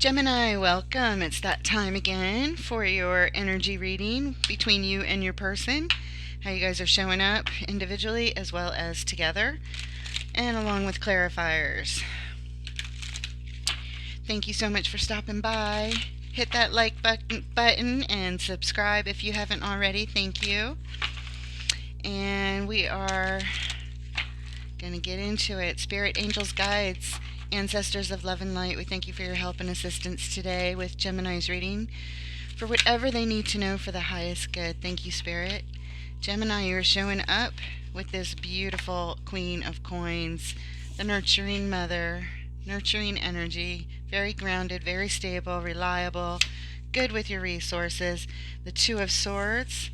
Gemini, welcome. It's that time again for your energy reading between you and your person. How you guys are showing up individually as well as together, and along with clarifiers. Thank you so much for stopping by. Hit that like button and subscribe if you haven't already. Thank you. And we are going to get into it. Spirit, angels, guides, ancestors of love and light, we thank you for your help and assistance today with Gemini's reading for whatever they need to know for the highest good. Thank you, Spirit. Gemini, you're showing up with this beautiful Queen of Coins, the nurturing mother, nurturing energy, very grounded, very stable, reliable, good with your resources. The Two of Swords,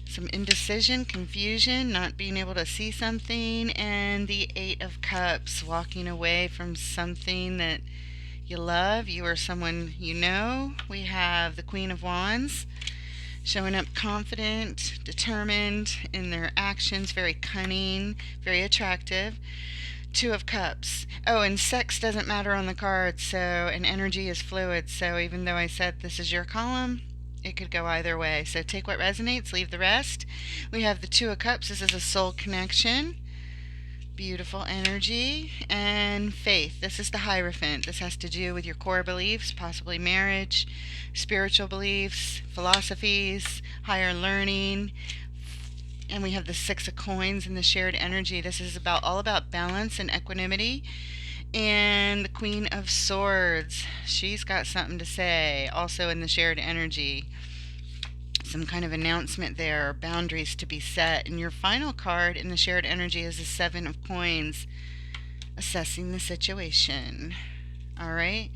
some indecision, confusion, not being able to see something, and the Eight of Cups, walking away from something that you love, you or someone you know. We have the Queen of Wands, showing up confident, determined in their actions, very cunning, very attractive. Two of Cups. Oh, and sex doesn't matter on the card, so, and energy is fluid, so even though I said this is your column, it could go either way. So take what resonates, leave the rest. We have the Two of Cups. This is a soul connection. Beautiful energy. And faith. This is the Hierophant. This has to do with your core beliefs, possibly marriage, spiritual beliefs, philosophies, higher learning. And we have the Six of Coins and the shared energy. This is all about balance and equanimity. And the Queen of Swords, she's got something to say, also in the shared energy. Some kind of announcement there, boundaries to be set. And your final card in the shared energy is the Seven of Coins, assessing the situation. All right,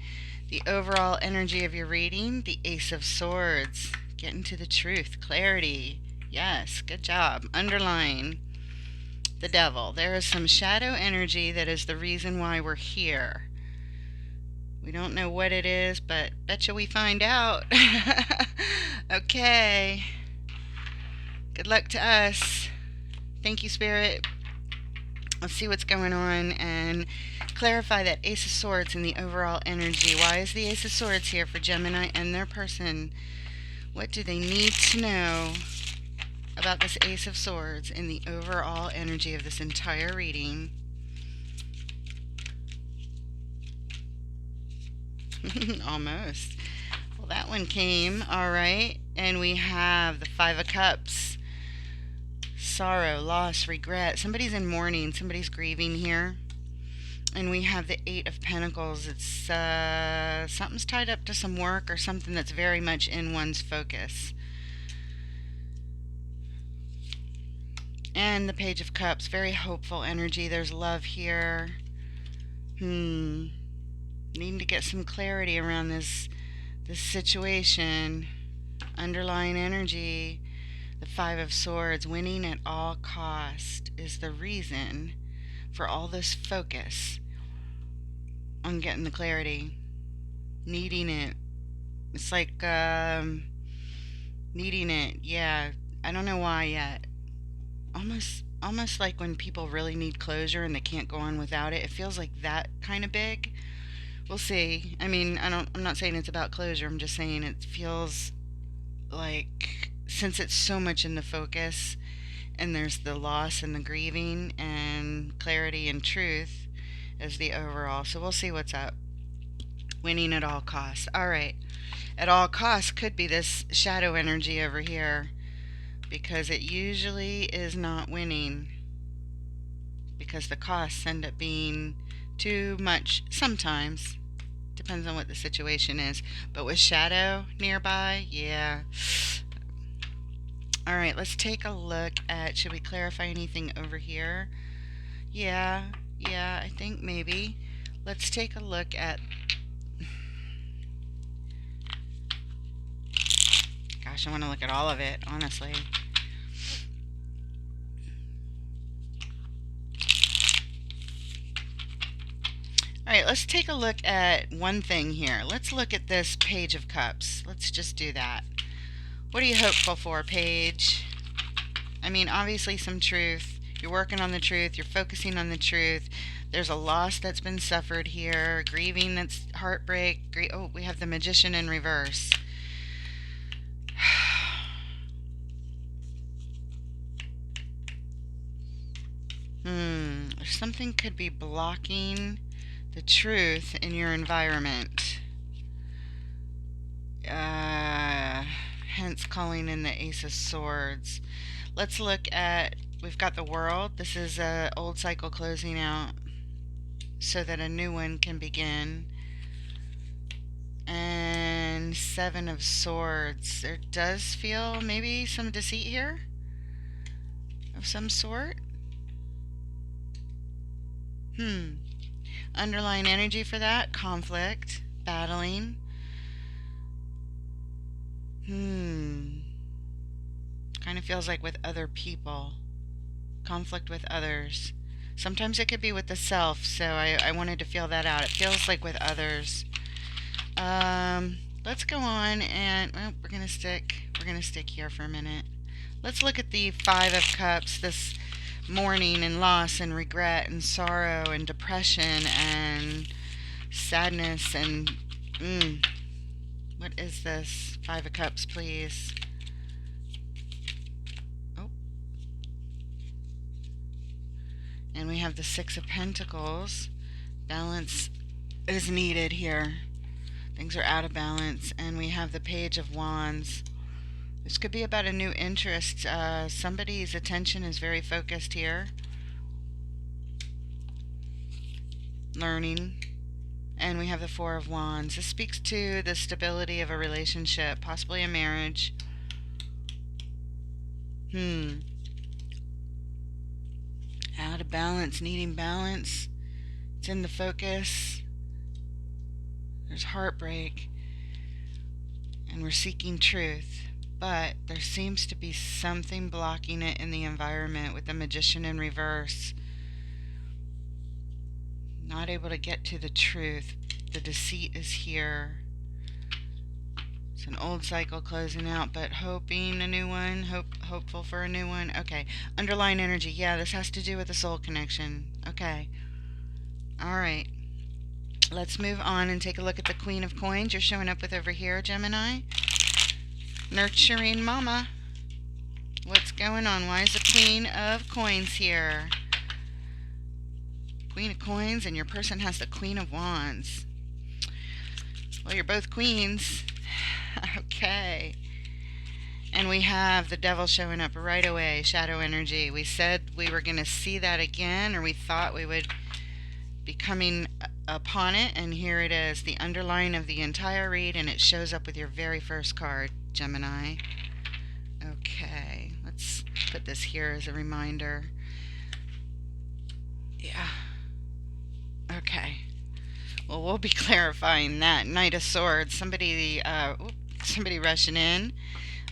the overall energy of your reading, the Ace of Swords, getting to the truth, clarity. Yes, good job. Underline the Devil. There is some shadow energy that is the reason why we're here. We don't know what it is, but betcha we find out. Okay. Good luck to us. Thank you, Spirit. Let's see what's going on and clarify that Ace of Swords in the overall energy. Why is the Ace of Swords here for Gemini and their person? What do they need to know about this Ace of Swords in the overall energy of this entire reading? Almost. Well, that one came. All right. And we have the Five of Cups. Sorrow, loss, regret. Somebody's in mourning. Somebody's grieving here. And we have the Eight of Pentacles. It's something's tied up to some work or something that's very much in one's focus. And the Page of Cups, very hopeful energy. There's love here. Needing to get some clarity around this situation. Underlying energy. The Five of Swords, winning at all cost, is the reason for all this focus on getting the clarity. Needing it. It's like needing it. Yeah, I don't know why yet. Almost like when people really need closure and they can't go on without it. It feels like that kind of big. We'll see. I mean, I'm not saying it's about closure. I'm just saying it feels like, since it's so much in the focus and there's the loss and the grieving and clarity and truth as the overall. So we'll see what's up. Winning at all costs. All right. At all costs could be this shadow energy over here, because it usually is not winning, because the costs end up being too much sometimes. Depends on what the situation is. But with shadow nearby, yeah. All right, let's take a look at, should we clarify anything over here? Yeah, I think maybe. Let's take a look at, gosh, I want to look at all of it, honestly. Alright, let's take a look at one thing here. Let's look at this Page of Cups. Let's just do that. What are you hopeful for, Page? I mean, obviously some truth. You're working on the truth. You're focusing on the truth. There's a loss that's been suffered here, grieving, that's heartbreak. Oh, we have the Magician in reverse. Something could be blocking the truth in your environment. Hence calling in the Ace of Swords. Let's look at, we've got the World. This is an old cycle closing out so that a new one can begin. And Seven of Swords. There does feel maybe some deceit here of some sort. Underlying energy for that, conflict, battling. Kind of feels like with other people. Conflict with others. Sometimes it could be with the self, so I wanted to feel that out. It feels like with others. Let's go on and we're gonna stick here for a minute. Let's look at the Five of Cups, this mourning and loss and regret and sorrow and depression and sadness and what is this? Five of Cups, please. Oh. And we have the Six of Pentacles. Balance is needed here. Things are out of balance. And we have the Page of Wands. This could be about a new interest. Somebody's attention is very focused here. Learning. And we have the Four of Wands. This speaks to the stability of a relationship, possibly a marriage. Out of balance, needing balance. It's in the focus. There's heartbreak. And we're seeking truth. But there seems to be something blocking it in the environment with the Magician in reverse. Not able to get to the truth. The deceit is here. It's an old cycle closing out, but hoping a new one. Hopeful for a new one. Okay. Underlying energy. Yeah, this has to do with the soul connection. Okay. Alright. Let's move on and take a look at the Queen of Coins you're showing up with over here, Gemini. Nurturing Mama. What's going on? Why is the Queen of Coins here? Queen of Coins, and your person has the Queen of Wands. Well, you're both queens. Okay. And we have the Devil showing up right away. Shadow energy. We said we were going to see that again, or we thought we would be coming upon it, and here it is, the underline of the entire read, and it shows up with your very first card, Gemini. Okay, let's put this here as a reminder. Yeah. Okay. Well, we'll be clarifying that. Knight of Swords. Somebody rushing in.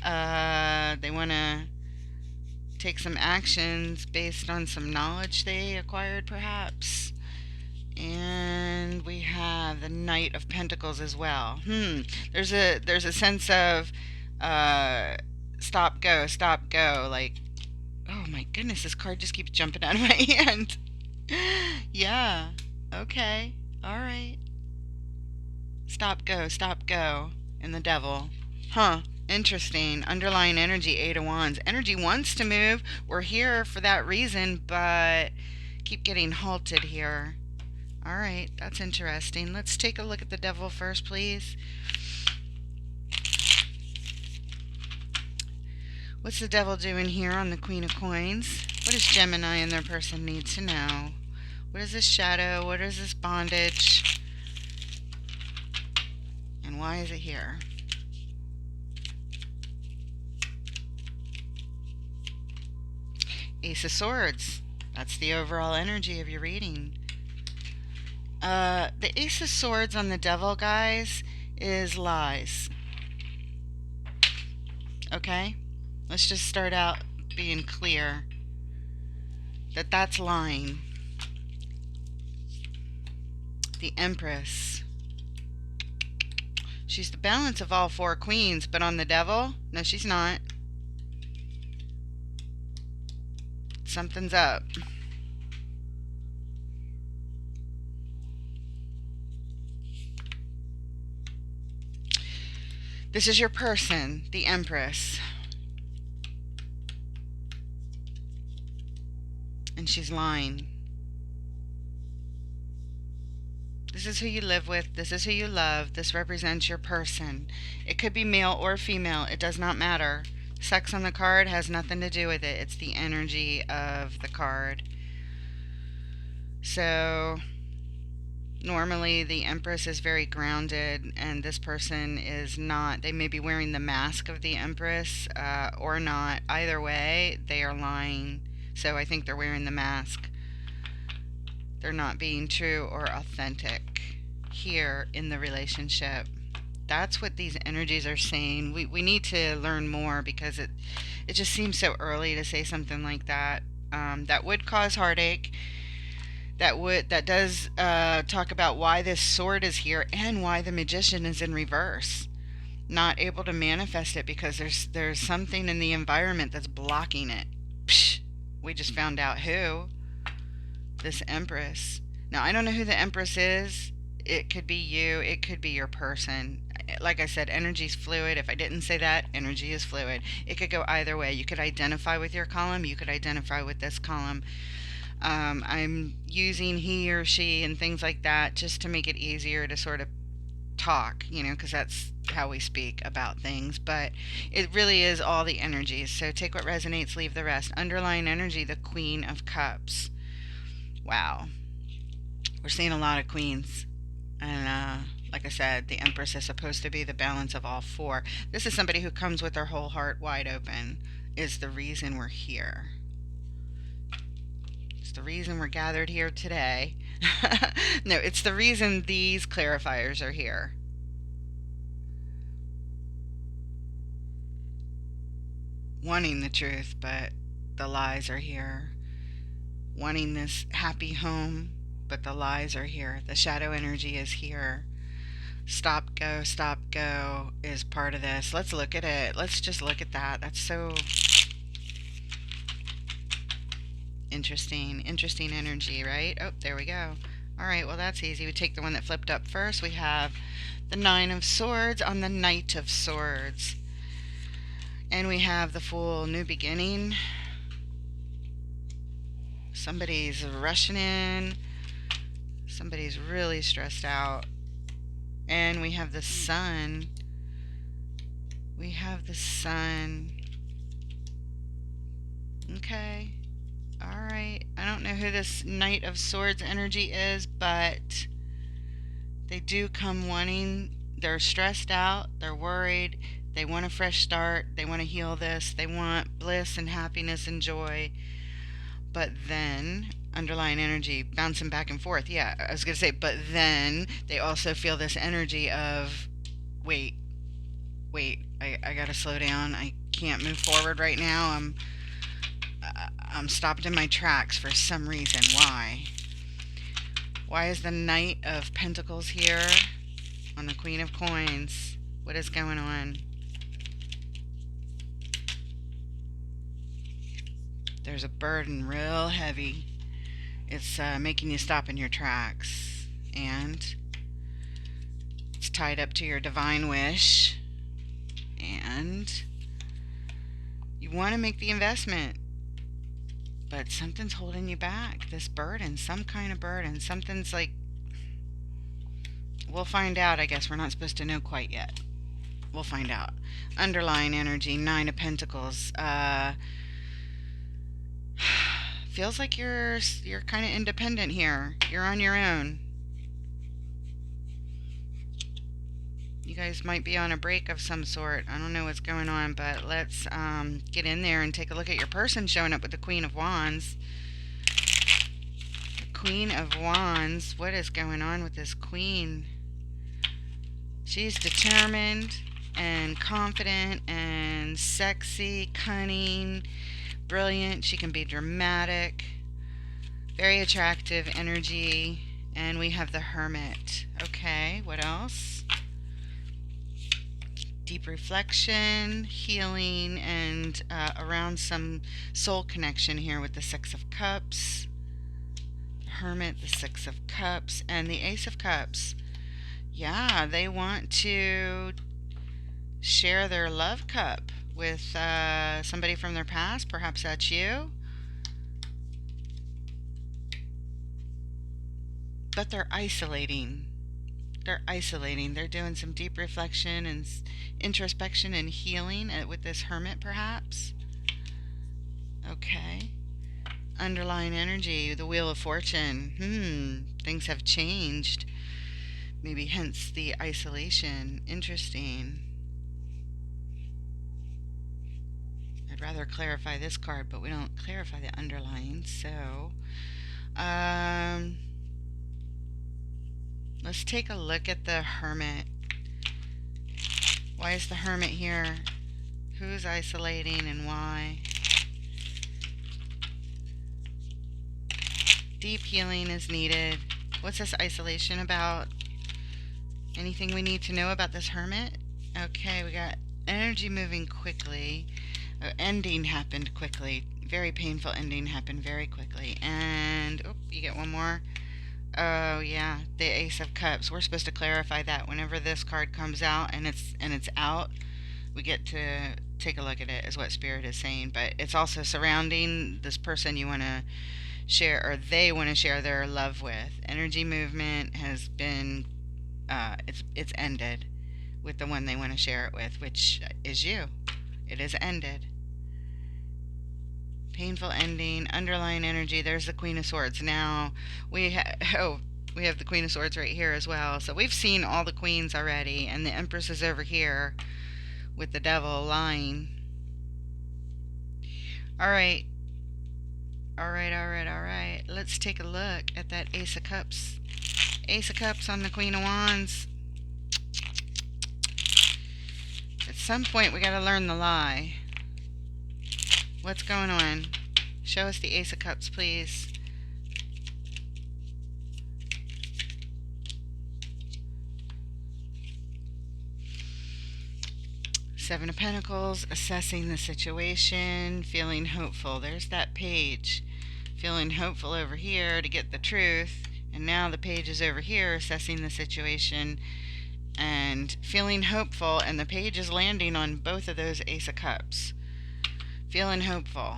They want to take some actions based on some knowledge they acquired, perhaps. And we have the Knight of Pentacles as well. There's a sense of stop go. Like, oh my goodness, this card just keeps jumping out of my hand. Yeah. Okay. All right. Stop go. And the Devil. Interesting. Underlying energy, Eight of Wands. Energy wants to move. We're here for that reason, but keep getting halted here. All right, that's interesting. Let's take a look at the Devil first, please. What's the Devil doing here on the Queen of Coins? What does Gemini and their person need to know? What is this shadow? What is this bondage? And why is it here? Ace of Swords. That's the overall energy of your reading. The Ace of Swords on the Devil, guys, is lies. Okay? Let's just start out being clear that that's lying. The Empress. She's the balance of all four queens, but on the Devil, no, she's not. Something's up. This is your person, the Empress. And she's lying. This is who you live with. This is who you love. This represents your person. It could be male or female. It does not matter. Sex on the card has nothing to do with it. It's the energy of the card. So normally the Empress is very grounded, and this person is not. They may be wearing the mask of the Empress or not. Either way, they are lying. So I think they're wearing the mask. They're not being true or authentic here in the relationship. That's what these energies are saying. We need to learn more, because it just seems so early to say something like that. That would cause heartache. That does talk about why this sword is here and why the Magician is in reverse, not able to manifest it because there's something in the environment that's blocking it. Psh, we just found out who. This Empress. Now, I don't know who the Empress is. It could be you. It could be your person. Like I said, energy is fluid. If I didn't say that, energy is fluid. It could go either way. You could identify with your column. You could identify with this column. I'm using he or she and things like that just to make it easier to sort of talk, because that's how we speak about things. But it really is all the energies. So take what resonates, leave the rest. Underlying energy, the Queen of Cups. Wow. We're seeing a lot of queens. And like I said, the Empress is supposed to be the balance of all four. This is somebody who comes with their whole heart wide open, is the reason we're here. It's the reason we're gathered here today. No, it's the reason these clarifiers are here. Wanting the truth, but the lies are here. Wanting this happy home, but the lies are here. The shadow energy is here. Stop, go is part of this. Let's look at it. Let's just look at that. That's so interesting. Interesting energy, right? Oh, there we go. All right, well, that's easy. We take the one that flipped up first. We have the Nine of Swords on the Knight of Swords. And we have the Fool, new beginning. Somebody's rushing in. Somebody's really stressed out. And we have the Sun. We have the Sun. Okay. Alright. I don't know who this Knight of Swords energy is, but they do come wanting. They're stressed out. They're worried. They want a fresh start. They want to heal this. They want bliss and happiness and joy. But then, underlying energy, bouncing back and forth. Yeah, I was going to say, but then they also feel this energy of, wait, I got to slow down. I can't move forward right now. I'm stopped in my tracks for some reason. Why? Why is the Knight of Pentacles here on the Queen of Coins? What is going on? There's a burden real heavy. It's making you stop in your tracks. And it's tied up to your divine wish. And you want to make the investment. But something's holding you back. This burden, some kind of burden. Something's like... We'll find out, I guess. We're not supposed to know quite yet. We'll find out. Underlying energy, Nine of Pentacles. Feels like you're kind of independent here. You're on your own. You guys might be on a break of some sort. I don't know what's going on, but let's get in there and take a look at your person showing up with the Queen of Wands. The Queen of Wands. What is going on with this Queen? She's determined and confident and sexy, cunning, brilliant. She can be dramatic, very attractive energy. And we have the Hermit. Okay, what else? Deep reflection, healing, and around some soul connection here with the Six of Cups. Hermit, the Six of Cups, and the Ace of Cups. Yeah, they want to share their love cup with somebody from their past. Perhaps that's you. But they're isolating. They're isolating. They're doing some deep reflection and introspection and healing with this hermit, perhaps. Okay. Underlying energy, the Wheel of Fortune. Things have changed. Maybe hence the isolation. Interesting. I'd rather clarify this card, but we don't clarify the underlying. So, let's take a look at the Hermit. Why is the Hermit here? Who's isolating and why? Deep healing is needed. What's this isolation about? Anything we need to know about this Hermit? Okay, we got energy moving quickly. Ending happened quickly. Very painful ending happened very quickly. And, oh, you get one more. Oh yeah, the Ace of Cups. We're supposed to clarify that whenever this card comes out and it's out, we get to take a look at it, is what Spirit is saying. But it's also surrounding this person you want to share, or they want to share their love with. Energy movement has been it's ended with the one they want to share it with, which is you. It is ended. Painful ending, underlying energy. There's the Queen of Swords. Now we we have the Queen of Swords right here as well. So we've seen all the queens already, and the Empress is over here with the Devil lying. All right. Let's take a look at that Ace of Cups. Ace of Cups on the Queen of Wands. At some point, we got to learn the lie. What's going on? Show us the Ace of Cups, please. Seven of Pentacles, assessing the situation, feeling hopeful. There's that page. Feeling hopeful over here to get the truth. And now the page is over here, assessing the situation and feeling hopeful. And the page is landing on both of those Ace of Cups. Feeling hopeful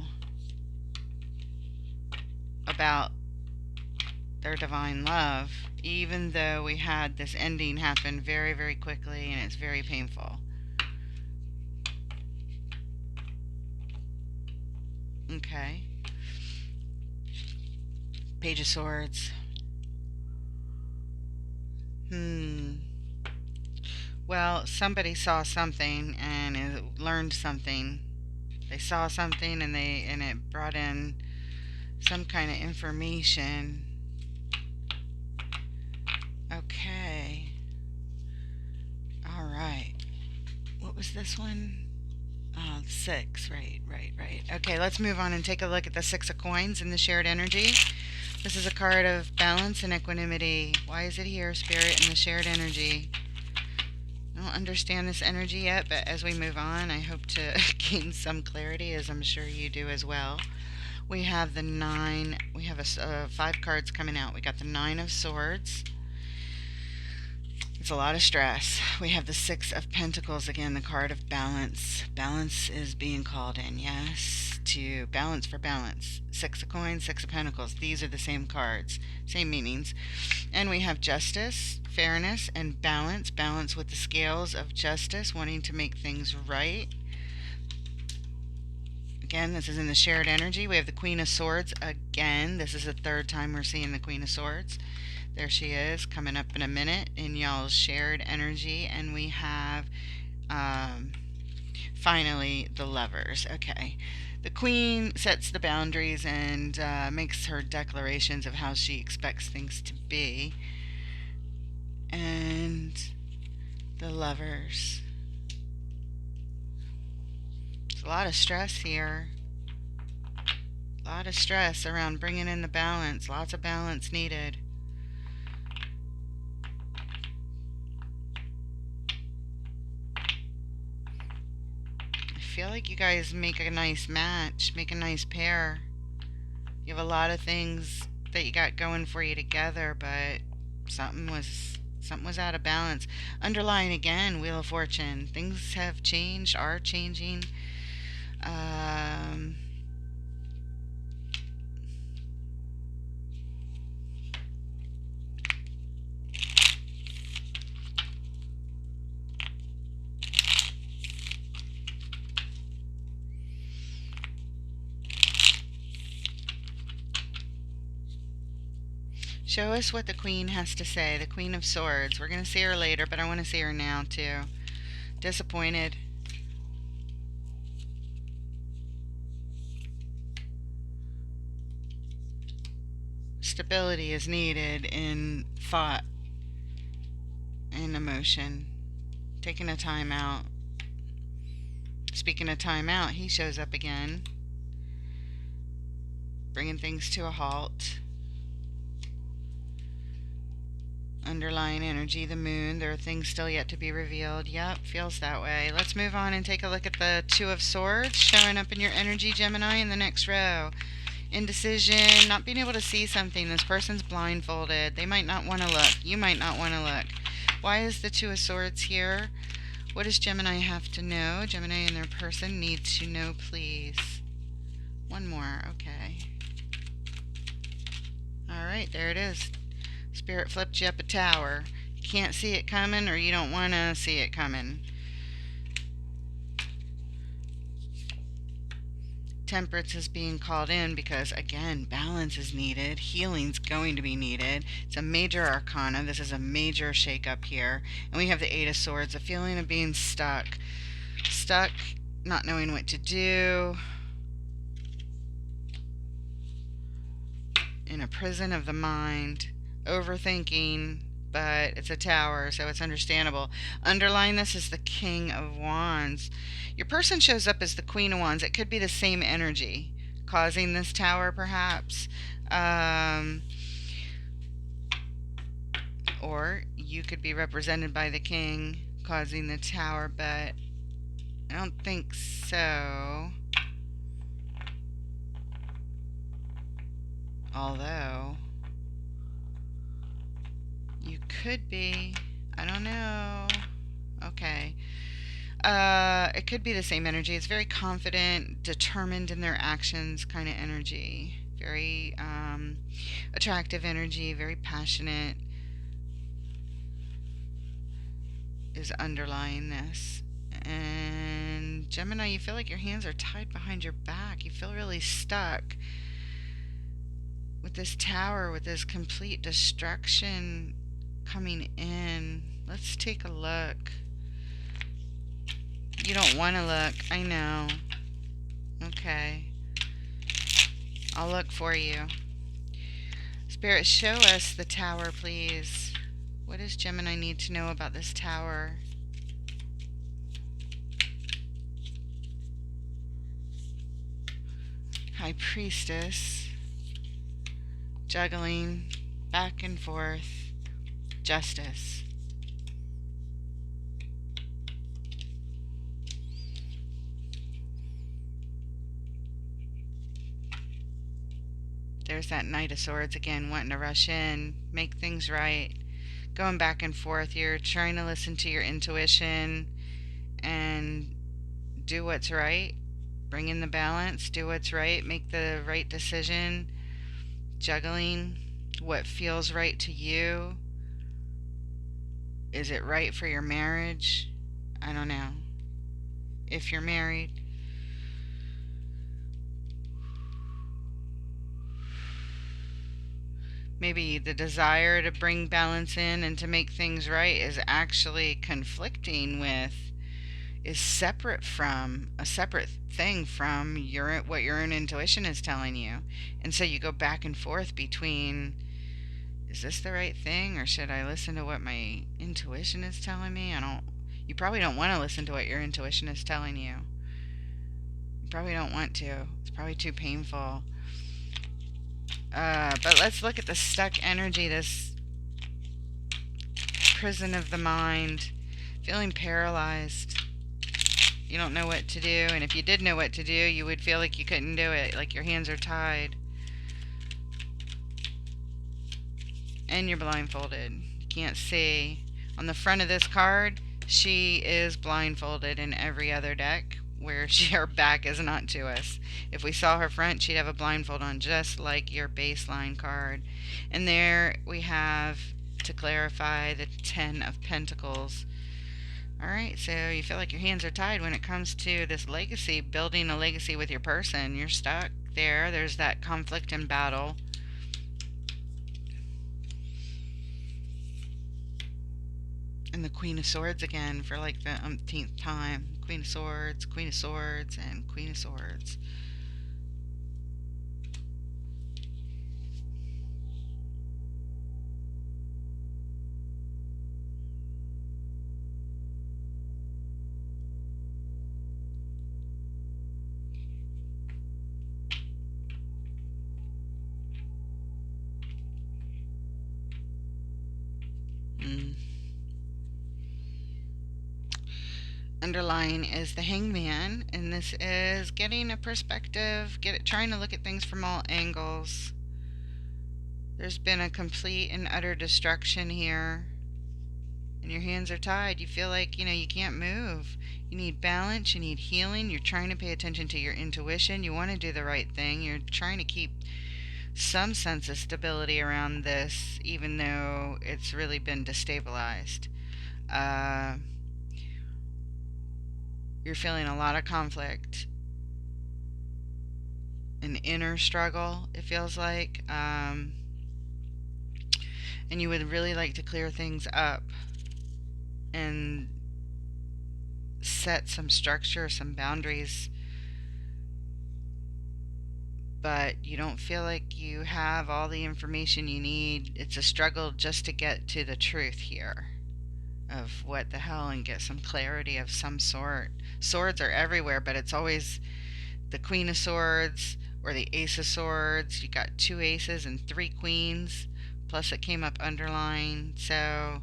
about their divine love, even though we had this ending happen very, very quickly, and it's very painful. Okay. Page of Swords. Well, somebody saw something and learned something. They saw something and it brought in some kind of information. Okay. All right. What was this one? 6. Right. Okay, let's move on and take a look at the Six of Coins in the shared energy. This is a card of balance and equanimity. Why is it here, Spirit, in the shared energy? I don't understand this energy yet, but as we move on, I hope to gain some clarity, as I'm sure you do as well. We have the 9. We have 5 cards coming out. We got the 9 of Swords. It's a lot of stress. We have the 6 of Pentacles, again, the card of balance. Balance is being called in, yes, to balance for balance. 6 of Coins, 6 of Pentacles. These are the same cards, same meanings. And we have Justice, fairness, and balance. Balance with the scales of justice, wanting to make things right. Again, this is in the shared energy. We have the Queen of Swords again. This is the 3rd time we're seeing the Queen of Swords. There she is, coming up in a minute in y'all's shared energy. And we have, finally, the Lovers. Okay. The Queen sets the boundaries and makes her declarations of how she expects things to be. And the Lovers. There's a lot of stress here. A lot of stress around bringing in the balance. Lots of balance needed. I feel like you guys make a nice match, make a nice pair. You have a lot of things that you got going for you together, but something was Something was out of balance. Underlying again, Wheel of Fortune. Things have changed, are changing. Um, Show us what the Queen has to say. The Queen of Swords. We're going to see her later, but I want to see her now too. Disappointed. Stability is needed in thought and emotion. Taking a time out. Speaking of time out, he shows up again. Bringing things to a halt. Underlying energy, the moon. There are things still yet to be revealed. Yep, feels that way. Let's move on and take a look at the Two of Swords showing up in your energy, Gemini, in the next row. Indecision, not being able to see something. This person's blindfolded. They might not want to look. You might not want to look. Why is the Two of Swords here? What does Gemini have to know? Gemini and their person need to know, please. One more. Okay. Alright, there it is. Spirit flipped you up a tower. You can't see it coming, or you don't want to see it coming. Temperance is being called in because, again, balance is needed. Healing's going to be needed. It's a major arcana. This is a major shakeup here. And we have the Eight of Swords, a feeling of being stuck. Stuck, not knowing what to do. In a prison of the mind. Overthinking, but it's a tower, so it's understandable. Underlying this is the King of Wands. Your person shows up as the Queen of Wands. It could be the same energy causing this tower, perhaps. Or you could be represented by the King causing the tower, but I don't think so. Although you could be. I don't know. Okay. It could be the same energy. It's very confident, determined in their actions kind of energy. Very attractive energy, very passionate is underlying this. And Gemini, you feel like your hands are tied behind your back. You feel really stuck with this tower, with this complete destruction coming in. Let's take a look. You don't want to look. I know. Okay. I'll look for you. Spirit, show us the tower, please. What does Gemini need to know about this tower? High Priestess. Juggling. Back and forth. Justice. There's that Knight of Swords again, wanting to rush in, make things right, going back and forth. You're trying to listen to your intuition and do what's right, bring in the balance, do what's right, make the right decision, juggling what feels right to you. Is it right for your marriage? I don't know. If you're married. Maybe the desire to bring balance in and to make things right is actually conflicting with, is separate from, a separate thing from what your own intuition is telling you. And so you go back and forth between, is this the right thing, or should I listen to what my intuition is telling me? You probably don't want to listen to what your intuition is telling you. You probably don't want to. It's probably too painful. But let's look at the stuck energy, this prison of the mind, feeling paralyzed. You don't know what to do, and if you did know what to do, you would feel like you couldn't do it, like your hands are tied. And you're blindfolded. You can't see. On the front of this card, she is blindfolded in every other deck where her back is not to us. If we saw her front, she'd have a blindfold on, just like your baseline card. And there we have, to clarify, the 10 of Pentacles. Alright, so you feel like your hands are tied when it comes to this legacy, building a legacy with your person. You're stuck there. There's that conflict and battle. And the Queen of Swords again for like the umpteenth time. Queen of Swords, Queen of Swords, and Queen of Swords. Underlying is the Hangman, and this is getting a perspective, trying to look at things from all angles. There's been a complete and utter destruction here, and your hands are tied. You feel like, you can't move. You need balance, you need healing. You're trying to pay attention to your intuition. You want to do the right thing. You're trying to keep some sense of stability around this, even though it's really been destabilized. You're feeling a lot of conflict, an inner struggle, it feels like, and you would really like to clear things up and set some structure, some boundaries, but you don't feel like you have all the information you need. It's a struggle just to get to the truth here of what the hell, and get some clarity of some sort. Swords are everywhere, but it's always the Queen of Swords or the Ace of Swords. You got 2 aces and 3 queens, plus it came up underlined. So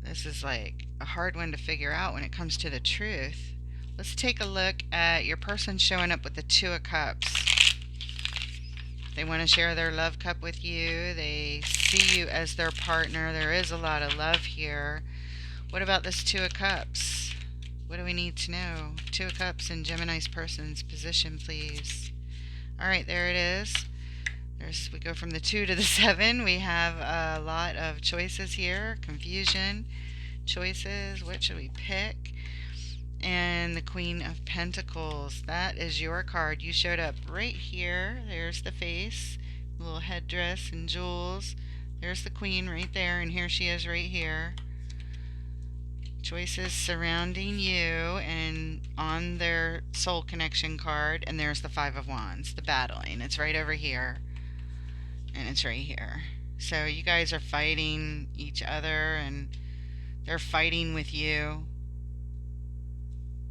this is like a hard one to figure out when it comes to the truth. Let's take a look at your person showing up with the 2 of Cups. They want to share their love cup with you. They see you as their partner. There is a lot of love here. What about this 2 of Cups? What do we need to know? 2 of Cups in Gemini's person's position, please. Alright, there it is. We go from the 2 to the 7. We have a lot of choices here. Confusion. Choices. What should we pick? And the Queen of Pentacles. That is your card. You showed up right here. There's the face, little headdress and jewels. There's the Queen right there, and here she is right here. Choices surrounding you and on their soul connection card. And there's the 5 of Wands, the battling. It's right over here, and it's right here. So you guys are fighting each other, and they're fighting with you.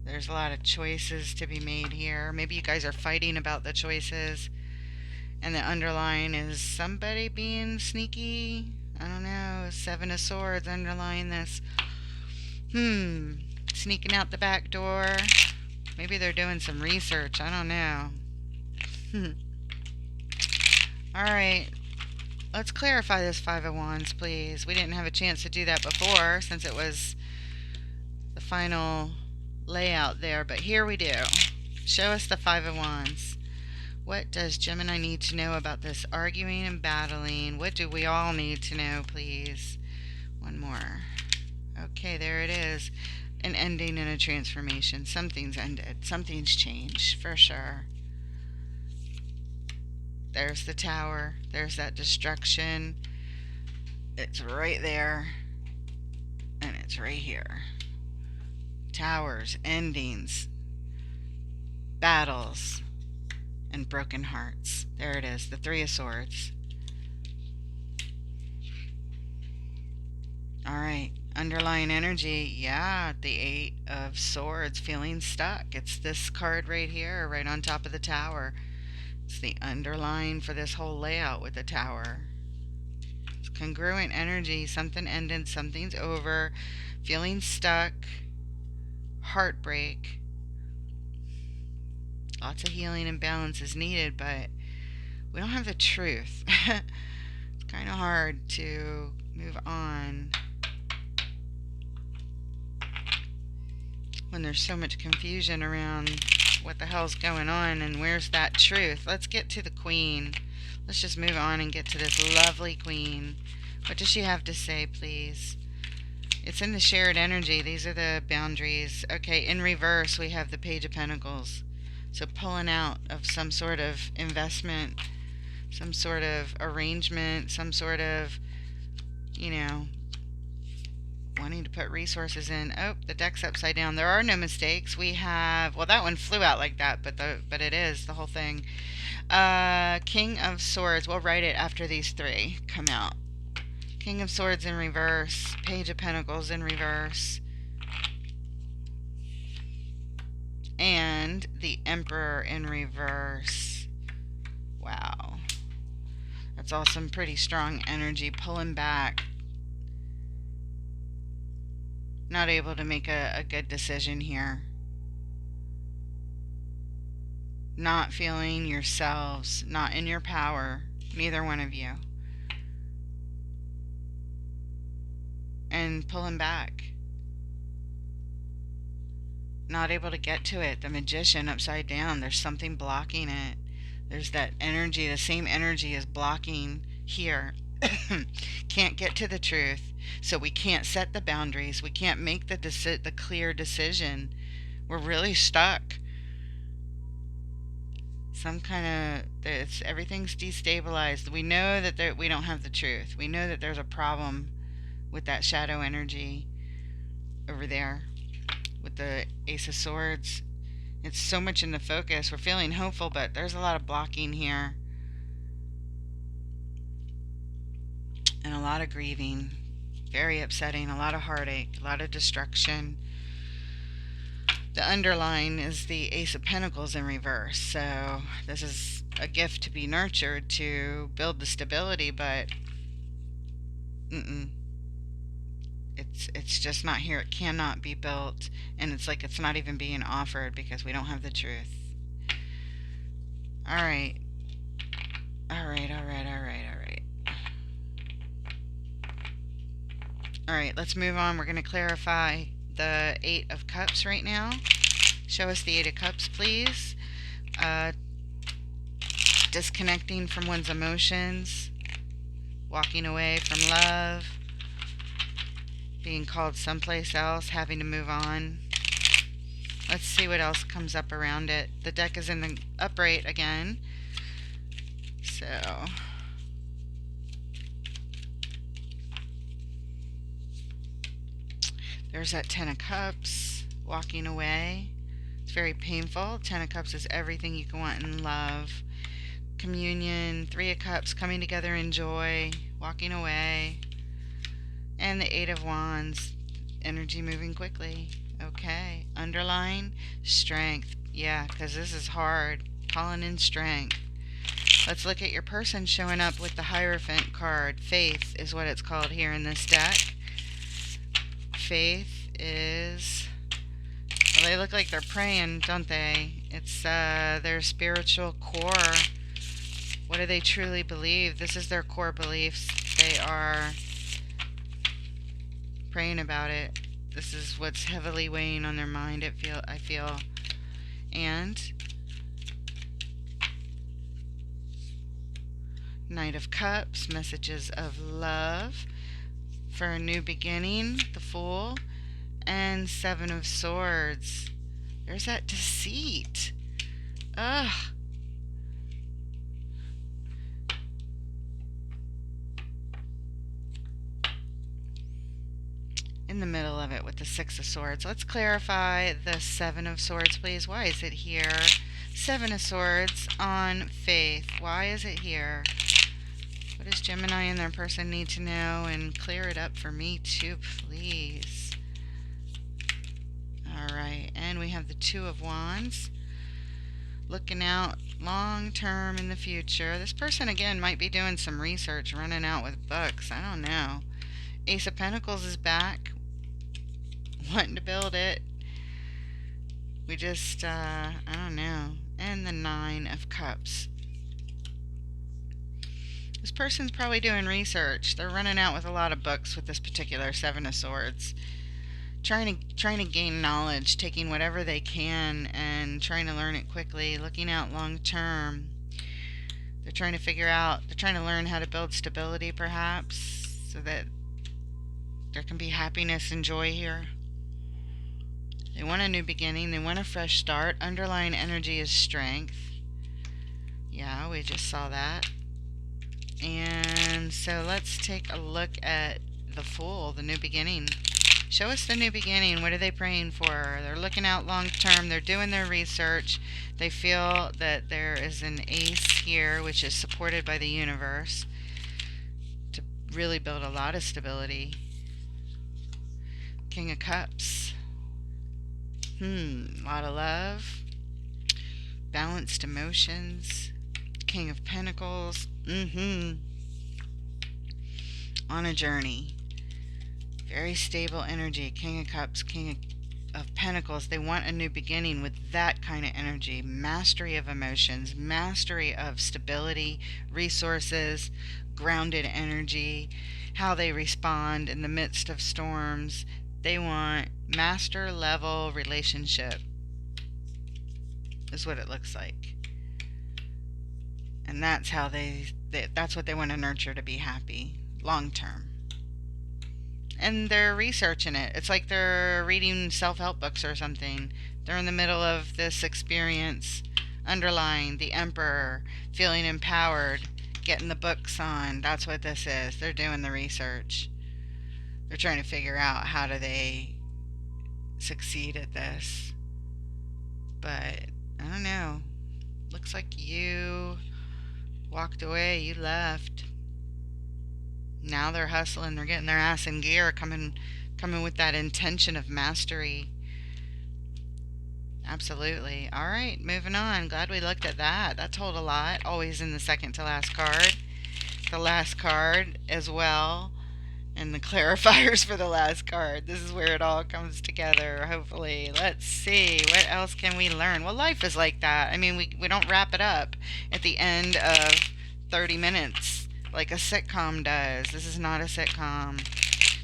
There's a lot of choices to be made here. Maybe you guys are fighting about the choices, and the underlying is somebody being sneaky. I don't know. 7 of Swords underlying this. Sneaking out the back door. Maybe they're doing some research. I don't know. Alright. Let's clarify this 5 of Wands, please. We didn't have a chance to do that before, since it was the final layout there, but here we do. Show us the 5 of Wands. What does Gemini need to know about this arguing and battling? What do we all need to know, please? One more. Okay, there it is. An ending and a transformation. Something's ended. Something's changed, for sure. There's the Tower. There's that destruction. It's right there. And it's right here. Towers, endings, battles, and broken hearts. There it is, the 3 of Swords. Alright, underlying energy, yeah, the 8 of Swords, feeling stuck. It's this card right here, right on top of the Tower. It's the underlying for this whole layout with the Tower. It's congruent energy, something ended, something's over, feeling stuck. Heartbreak. Lots of healing and balance is needed, but we don't have the truth. It's kind of hard to move on when there's so much confusion around what the hell's going on and where's that truth. Let's get to the Queen. Let's just move on and get to this lovely Queen. What does she have to say, please? It's in the shared energy. These are the boundaries. Okay, in reverse, we have the Page of Pentacles. So pulling out of some sort of investment, some sort of arrangement, some sort of, you know, wanting to put resources in. Oh, the deck's upside down. There are no mistakes. We have, well, that one flew out like that, but it is the whole thing. King of Swords. We'll write it after these three come out. King of Swords in reverse, Page of Pentacles in reverse, and the Emperor in reverse. Wow. That's all some pretty strong energy, pulling back. Not able to make a good decision here. Not feeling yourselves, not in your power, neither one of you. And pulling back. Not able to get to it. The Magician upside down. There's something blocking it. There's that energy. The same energy is blocking here. Can't get to the truth. So we can't set the boundaries. We can't make the clear decision. We're really stuck. Some kind of, everything's destabilized. We know that we don't have the truth. We know that there's a problem with that shadow energy over there with the Ace of Swords. It's so much in the focus. We're feeling hopeful, but there's a lot of blocking here and a lot of grieving. Very upsetting. A lot of heartache, a lot of destruction. The underline is the Ace of Pentacles in reverse. So this is a gift to be nurtured to build the stability, but it's just not here. It cannot be built, and it's like it's not even being offered because we don't have the truth. All right. All right, let's move on. We're going to clarify the Eight of Cups right now. Show us the Eight of Cups, please. Disconnecting from one's emotions, walking away from love, being called someplace else, having to move on. Let's see what else comes up around it. The deck is in the upright again. So there's that Ten of Cups, walking away. It's very painful. Ten of Cups is everything you can want in love. Communion, Three of Cups, coming together in joy, walking away. And the Eight of Wands, energy moving quickly. Okay, underline, strength. Yeah, because this is hard. Calling in strength. Let's look at your person showing up with the Hierophant card. Faith is what it's called here in this deck. Faith is, well, they look like they're praying, don't they? It's their spiritual core. What do they truly believe? This is their core beliefs. They are praying about it. This is what's heavily weighing on their mind, I feel. And Knight of Cups, messages of love for a new beginning, the Fool, and Seven of Swords. There's that deceit. Ugh. In the middle of it with the Six of Swords. Let's clarify the Seven of Swords, please. Why is it here? Seven of Swords on Faith. Why is it here? What does Gemini and their person need to know? And clear it up for me too, please. Alright, and we have the Two of Wands. Looking out long term in the future. This person, again, might be doing some research, running out with books. I don't know. Ace of Pentacles is back. Wanting to build it. We just, I don't know. And the Nine of Cups. This person's probably doing research. They're running out with a lot of books with this particular Seven of Swords. Trying to gain knowledge, taking whatever they can and trying to learn it quickly, looking out long term. They're trying to learn how to build stability perhaps so that there can be happiness and joy here. They want a new beginning, they want a fresh start. Underlying energy is strength. Yeah, we just saw that. And so let's take a look at the Fool, the new beginning. Show us the new beginning. What are they praying for? They're looking out long term. They're doing their research. They feel that there is an ace here, which is supported by the universe, to really build a lot of stability. King of Cups. A lot of love. Balanced emotions. King of Pentacles. On a journey. Very stable energy. King of Cups, King of Pentacles. They want a new beginning with that kind of energy. Mastery of emotions, mastery of stability, resources, grounded energy, how they respond in the midst of storms. They want master level relationship is what it looks like. And that's how that's what they want to nurture to be happy long term. And they're researching it. It's like they're reading self-help books or something. They're in the middle of this experience, underlying the Emperor, feeling empowered, getting the books on. That's what this is. They're doing the research. They're trying to figure out how do they succeed at this. But I don't know. Looks like you walked away. You left. Now they're hustling, they're getting their ass in gear, coming with that intention of mastery. Absolutely. All right, moving on. Glad we looked at that. That told a lot. Always in the second to last card. The last card as well. And the clarifiers for the last card. This is where it all comes together, hopefully. Let's see. What else can we learn? Well, life is like that. I mean, we don't wrap it up at the end of 30 minutes. Like a sitcom does. This is not a sitcom.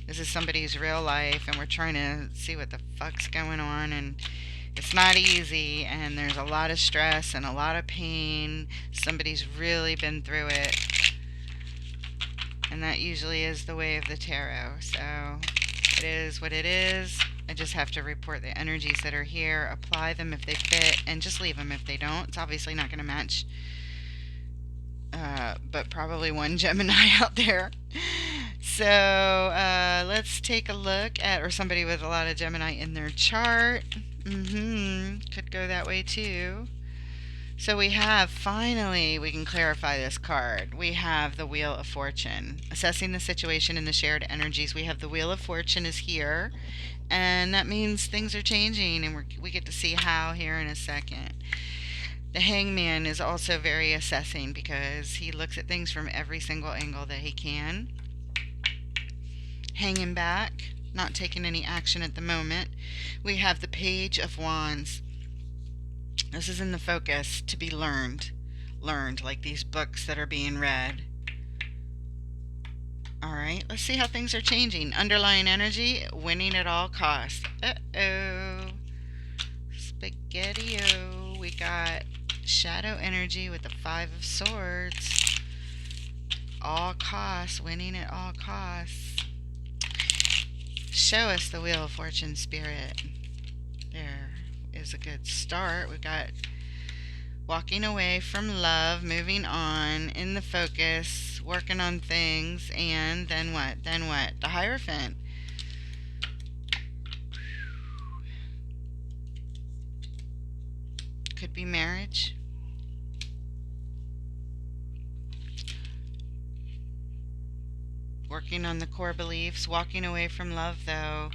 This is somebody's real life, and we're trying to see what the fuck's going on, and it's not easy, and there's a lot of stress and a lot of pain. Somebody's really been through it, and that usually is the way of the tarot. So it is what it is. I just have to report the energies that are here, apply them if they fit, and just leave them if they don't. It's obviously not going to match but probably one Gemini out there. So let's take a look at, or somebody with a lot of Gemini in their chart. Could go that way too. So we have, finally, we can clarify this card. We have the Wheel of Fortune. Assessing the situation and the shared energies. We have the Wheel of Fortune is here. And that means things are changing, and we get to see how here in a second. The Hangman is also very assessing because he looks at things from every single angle that he can. Hanging back, not taking any action at the moment. We have the Page of Wands. This is in the focus, to be learned, like these books that are being read. Alright, let's see how things are changing. Underlying energy, winning at all costs. Uh-oh. Spaghetti-o. We got shadow energy with the Five of Swords. All costs, winning at all costs. Show us the Wheel of Fortune, Spirit. There is a good start. We got walking away from love, moving on, in the focus, working on things, and then what? The Hierophant. Could be marriage. Working on the core beliefs. Walking away from love, though,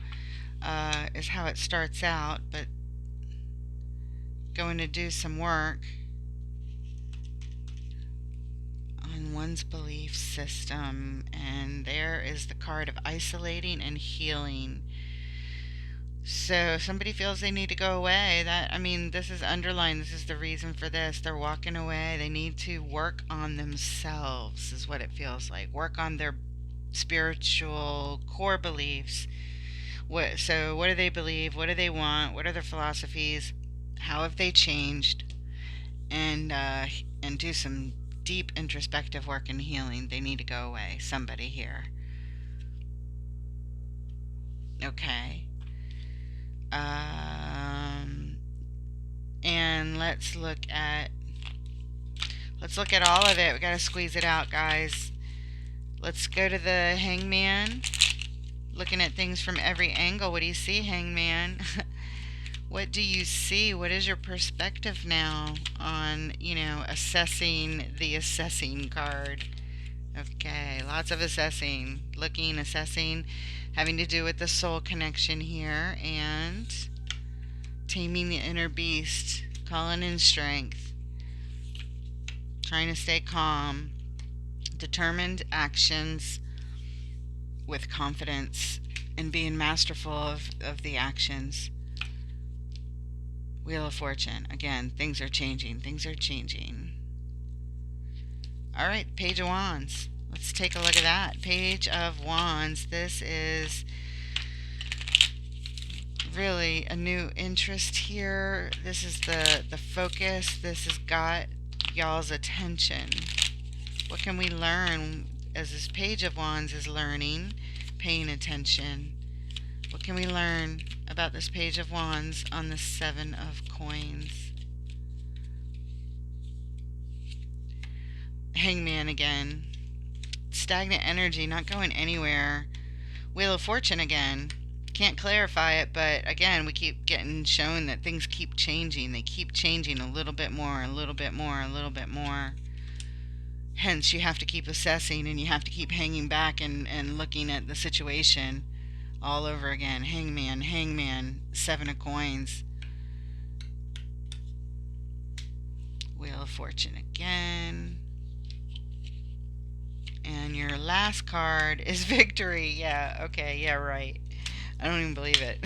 is how it starts out, but going to do some work on one's belief system. And there is the card of isolating and healing. So somebody feels they need to go away. That, I mean, this is underlined. This is the reason for this. They're walking away. They need to work on themselves, is what it feels like. Work on their spiritual core beliefs. What do they believe? What do they want? What are their philosophies? How have they changed? And do some deep introspective work and healing. They need to go away. Somebody here. Okay. Um, and let's look at all of it. We gotta squeeze it out, guys. Let's go to the Hangman. Looking at things from every angle. What do you see, Hangman? What do you see? What is your perspective now on, assessing the assessing card? Okay, lots of assessing, looking, assessing, having to do with the soul connection here, and taming the inner beast, calling in strength, trying to stay calm, determined actions with confidence, and being masterful of the actions. Wheel of Fortune. Again, things are changing. Things are changing. Alright, Page of Wands. Let's take a look at that. Page of Wands. This is really a new interest here. This is the focus. This has got y'all's attention. What can we learn as this Page of Wands is learning, paying attention? What can we learn about this Page of Wands on the Seven of Coins? Hangman again. Stagnant energy, not going anywhere. Wheel of Fortune again. Can't clarify it, but again, we keep getting shown that things keep changing. They keep changing a little bit more, a little bit more, a little bit more. Hence, you have to keep assessing, and you have to keep hanging back and looking at the situation all over again. Hangman, Hangman, Seven of Coins. Wheel of Fortune again. And your last card is Victory. Yeah, okay, yeah, right. I don't even believe it.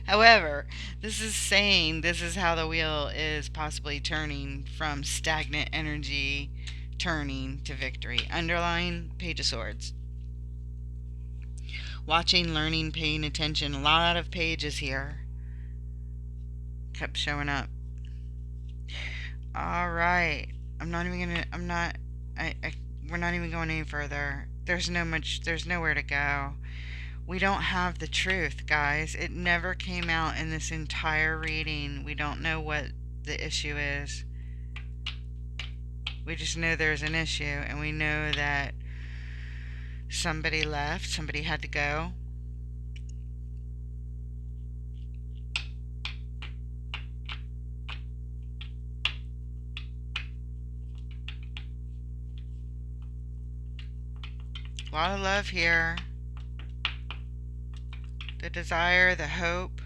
However, this is saying this is how the wheel is possibly turning from stagnant energy, turning to victory. Underline Page of Swords. Watching, learning, paying attention. A lot of pages here. Kept showing up. Alright. We're not even going any further. There's nowhere to go. We don't have the truth, guys. It never came out in this entire reading. We don't know what the issue is. We just know there's an issue, and we know that somebody left, somebody had to go. A lot of love here. The desire, the hope,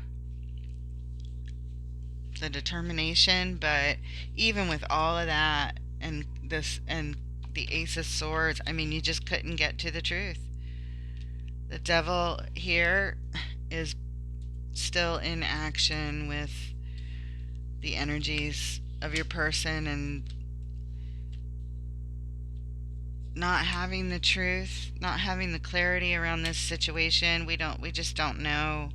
the determination, but even with all of that and the Ace of Swords, I mean, you just couldn't get to the truth. The Devil here is still in action with the energies of your person and not having the truth, not having the clarity around this situation. We just don't know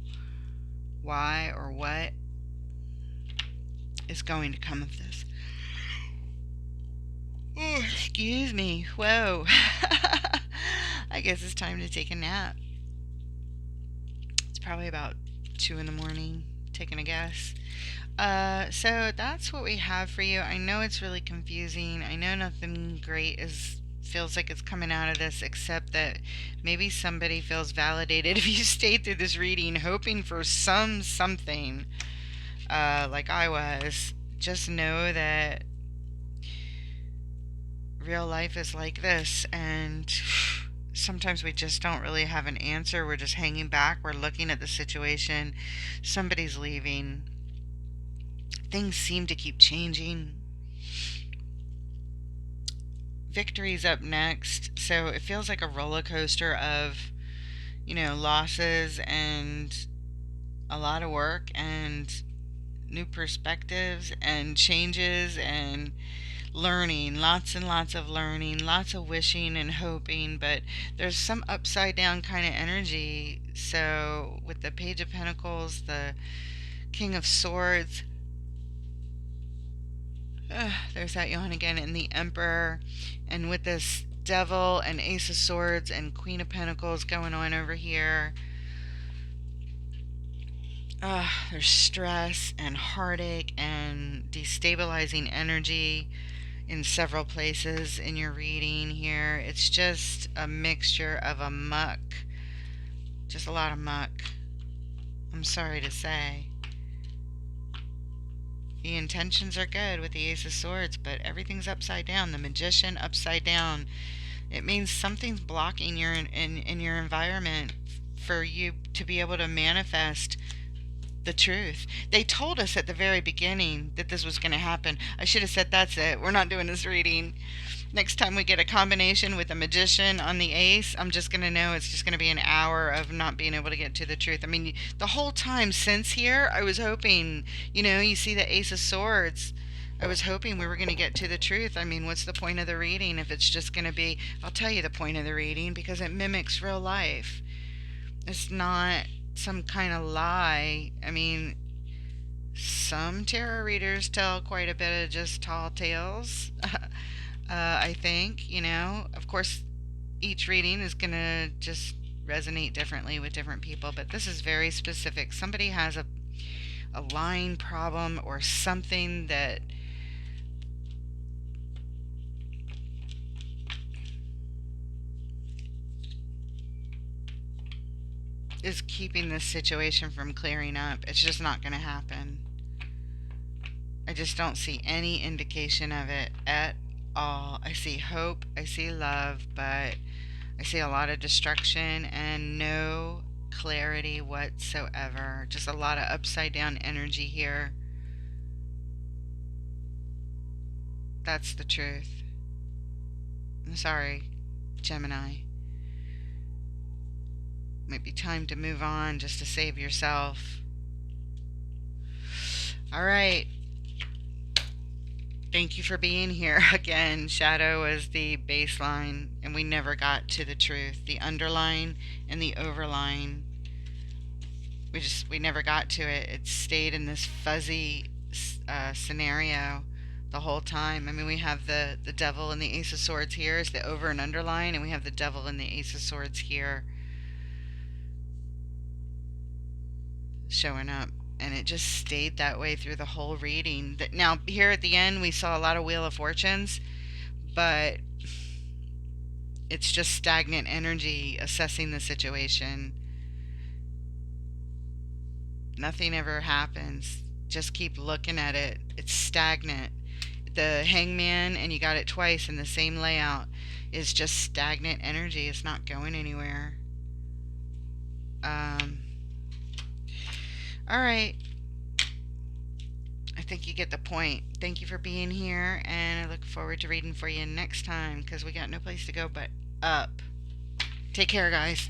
why or what is going to come of this. Oh, excuse me. Whoa. I guess it's time to take a nap. It's probably about 2 in the morning, taking a guess. So that's what we have for you. I know it's really confusing. I know nothing great feels like it's coming out of this, except that maybe somebody feels validated if you stayed through this reading hoping for something, like I was. Just know that real life is like this, and sometimes we just don't really have an answer. We're just hanging back. We're looking at the situation. Somebody's leaving. Things seem to keep changing. Victory's up next, so it feels like a roller coaster of, losses and a lot of work and new perspectives and changes and learning, lots and lots of learning, lots of wishing and hoping, but there's some upside down kind of energy. So, with the Page of Pentacles, the King of Swords, there's that yawn again, and the Emperor, and with this Devil and Ace of Swords and Queen of Pentacles going on over here. There's stress and heartache and destabilizing energy in several places in your reading here. It's just a mixture of a muck, just a lot of muck. I'm sorry to say. The intentions are good with the Ace of Swords, but everything's upside down. The Magician upside down. It means something's blocking your in your environment for you to be able to manifest the truth. They told us at the very beginning that this was going to happen. I should have said, that's it. We're not doing this reading. Next time we get a combination with a Magician on the Ace, I'm just going to know it's just going to be an hour of not being able to get to the truth. I mean, the whole time since here, I was hoping, you see the Ace of Swords. I was hoping we were going to get to the truth. I mean, what's the point of the reading if it's just going to be, I'll tell you the point of the reading, because it mimics real life. It's not some kind of lie. I mean, some tarot readers tell quite a bit of just tall tales. I think, of course, each reading is going to just resonate differently with different people, but this is very specific. Somebody has a line problem or something that is keeping this situation from clearing up. It's just not going to happen. I just don't see any indication of it at all. I see hope, I see love, but I see a lot of destruction and no clarity whatsoever. Just a lot of upside down energy here. That's the truth. I'm sorry, Gemini. Might be time to move on just to save yourself. All right. Thank you for being here again. Shadow is the baseline, and we never got to the truth. The underline and the overline, we never got to it. It stayed in this fuzzy scenario the whole time. I mean, we have the Devil and the Ace of Swords here is the over and underline, and we have the Devil and the Ace of Swords here showing up. And it just stayed that way through the whole reading. Now, here at the end, we saw a lot of Wheel of Fortunes, but it's just stagnant energy assessing the situation. Nothing ever happens. Just keep looking at it. It's stagnant. The Hangman, and you got it twice in the same layout, is just stagnant energy. It's not going anywhere. All right. I think you get the point. Thank you for being here, and I look forward to reading for you next time because we got no place to go but up. Take care, guys.